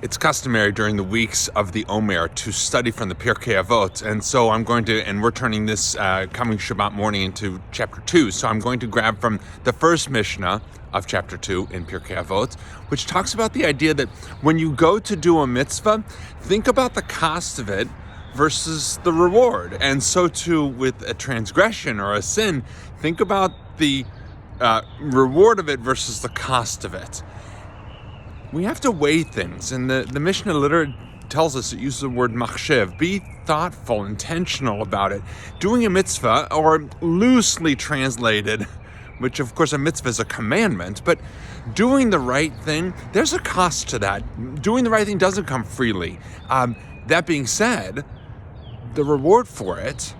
It's customary during the weeks of the Omer to study from the Pirkei Avot, and so we're turning this coming Shabbat morning into chapter 2, so I'm going to grab from the first Mishnah of chapter 2 in Pirkei Avot, which talks about the idea that when you go to do a mitzvah, think about the cost of it versus the reward, and so too with a transgression or a sin, think about the reward of it versus the cost of it. We have to weigh things, and the Mishnah literally tells us, it uses the word machshev, be thoughtful, intentional about it. Doing a mitzvah, or loosely translated, which of course a mitzvah is a commandment, but doing the right thing, there's a cost to that. Doing the right thing doesn't come freely. That being said, the reward for it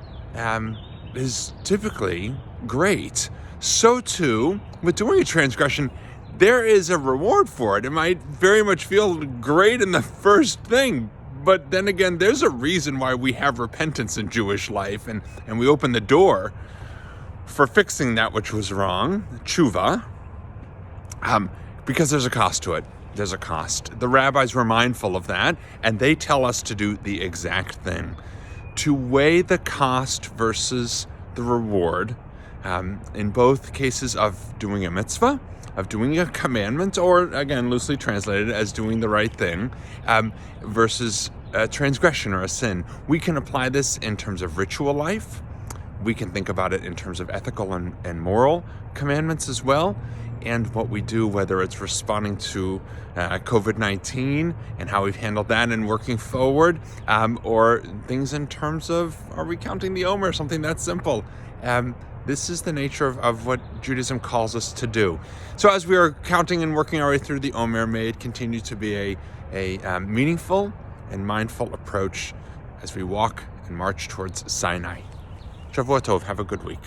is typically great. So too, with doing a transgression, there is a reward for it. It might very much feel great in the first thing, but then again, there's a reason why we have repentance in Jewish life, and we open the door for fixing that which was wrong, tshuva, because there's a cost to it. There's a cost. The rabbis were mindful of that, and they tell us to do the exact thing, to weigh the cost versus the reward, in both cases of doing a mitzvah, of doing a commandment, or again, loosely translated as doing the right thing, versus a transgression or a sin. We can apply this in terms of ritual life. We can think about it in terms of ethical and moral commandments as well, and what we do, whether it's responding to COVID-19 and how we've handled that and working forward, or things in terms of, are we counting the Omer, something that simple. This is the nature of what Judaism calls us to do. So as we are counting and working our way through the Omer, may it continue to be a meaningful and mindful approach as we walk and march towards Sinai. Shavua Tov, have a good week.